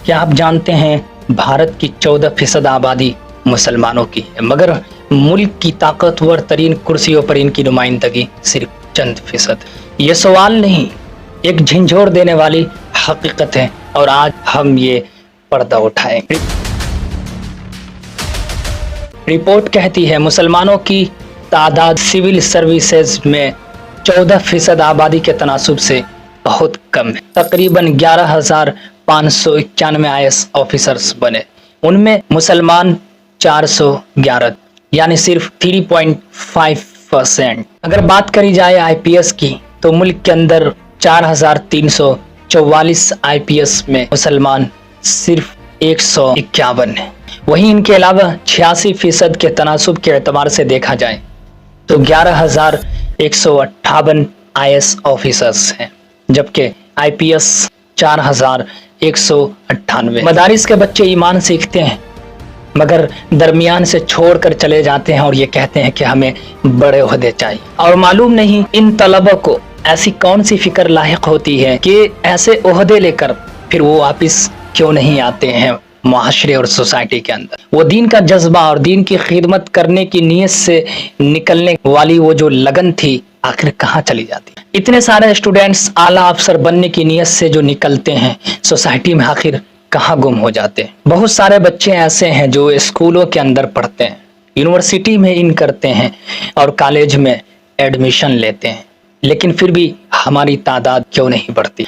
क्या आप जानते हैं भारत की 14% आबादी मुसलमानों की है, मगर मुल्क की ताकतवर तरीन कुर्सियों पर इनकी नुमाइंदगी सिर्फ चंद फीसद। ये सवाल नहीं, एक झंझोर देने वाली हकीकत है और आज हम ये पर्दा उठाएं। रिपोर्ट कहती है मुसलमानों की तादाद सिविल सर्विसेज में 14% आबादी के तनासुब से बहुत कम है। तकरीबन 11,591 IAS ऑफिसर्स बने, उनमें मुसलमान 411, यानी सिर्फ 3.5%। अगर बात करी जाए IPS की तो मुल्क के अंदर 4,344 IPS में मुसलमान सिर्फ 151 है। वहीं इनके अलावा 86% के तनासुब के एतबार से देखा जाए तो 11,158 IAS ऑफिसर्स हैं, जबकि IPS 4,198। मदारिस के बच्चे ईमान सीखते हैं मगर दरमियान से छोड़कर चले जाते हैं और ये कहते हैं कि हमें बड़े ओहदे चाहिए। और मालूम नहीं इन तलबों को ऐसी कौन सी फिक्र लाहिक होती है कि ऐसे ओहदे लेकर फिर वो वापिस क्यों नहीं आते हैं मुआशरे और सोसाइटी के अंदर। वो दीन का जज्बा और दीन की खिदमत करने की नीयत से निकलने वाली वो जो लगन थी आखिर कहाँ चली जाती। इतने सारे स्टूडेंट्स आला अफसर बनने की नीयत से जो निकलते हैं सोसाइटी में आखिर कहाँ गुम हो जाते हैं। बहुत सारे बच्चे ऐसे हैं जो स्कूलों के अंदर पढ़ते हैं, यूनिवर्सिटी में इन करते हैं और कॉलेज में एडमिशन लेते हैं, लेकिन फिर भी हमारी तादाद क्यों नहीं बढ़ती।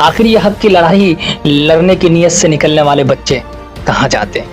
आखिर ये हक की लड़ाई लड़ने की नीयत से निकलने वाले बच्चे कहाँ जाते हैं।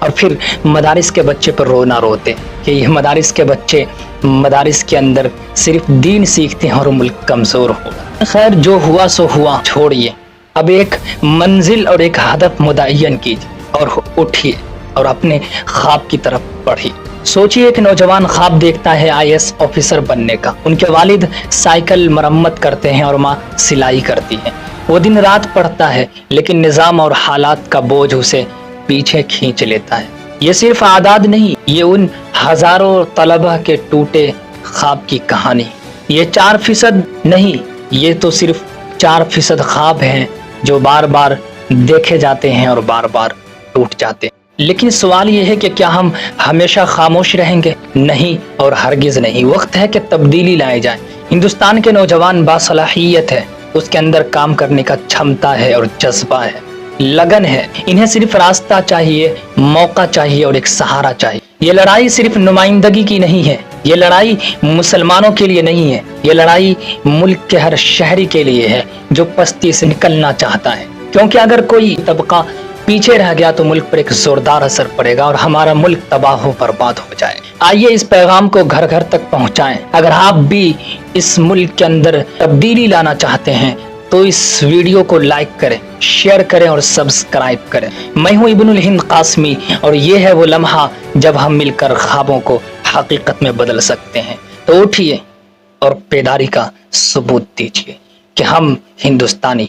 और फिर मदारिस के बच्चे पर रोना रोते कि ये मदारिस के बच्चे मदारिस के अंदर सिर्फ दीन सीखते हैं और मुल्क कमजोर होगा। खैर जो हुआ सो हुआ, छोड़िए। अब एक मंजिल और एक हदफ मुतय्यन कीजिए और उठिए और अपने ख्वाब की तरफ बढ़िए। सोचिए एक नौजवान ख्वाब देखता है IAS ऑफिसर बनने का। उनके वालिद साइकिल मरम्मत करते हैं और माँ सिलाई करती है। वो दिन रात पढ़ता है लेकिन निज़ाम और हालात का बोझ उसे पीछे खींच लेता है। ये सिर्फ आदाद नहीं, ये उन हजारों तलबा के टूटे ख्वाब की कहानी। ये 4% नहीं, ये तो सिर्फ 4% ख्वाब हैं जो बार बार देखे जाते हैं और बार बार टूट जाते हैं। लेकिन सवाल ये है कि क्या हम हमेशा खामोश रहेंगे? नहीं और हरगिज नहीं। वक्त है कि तब्दीली लाए जाए। हिंदुस्तान के नौजवान बासलाहियत है, उसके अंदर काम करने का क्षमता है और जज्बा है, लगन है। इन्हें सिर्फ रास्ता चाहिए, मौका चाहिए और एक सहारा चाहिए। ये लड़ाई सिर्फ नुमाइंदगी की नहीं है, ये लड़ाई मुसलमानों के लिए नहीं है, ये लड़ाई मुल्क के हर शहरी के लिए है जो पस्ती से निकलना चाहता है। क्योंकि अगर कोई तबका पीछे रह गया तो मुल्क पर एक जोरदार असर पड़ेगा और हमारा मुल्क तबाह बर्बाद हो जाए। आइए इस पैगाम को घर घर तक पहुंचाएं। अगर आप भी इस मुल्क के अंदर तब्दीली लाना चाहते हैं तो इस वीडियो को लाइक करें, शेयर करें और सब्सक्राइब करें। मैं हूं इब्नुल हिंद कासमी और ये है वो लम्हा जब हम मिलकर ख्वाबों को हकीकत में बदल सकते हैं। तो उठिए और बेदारी का सबूत दीजिए कि हम हिंदुस्तानी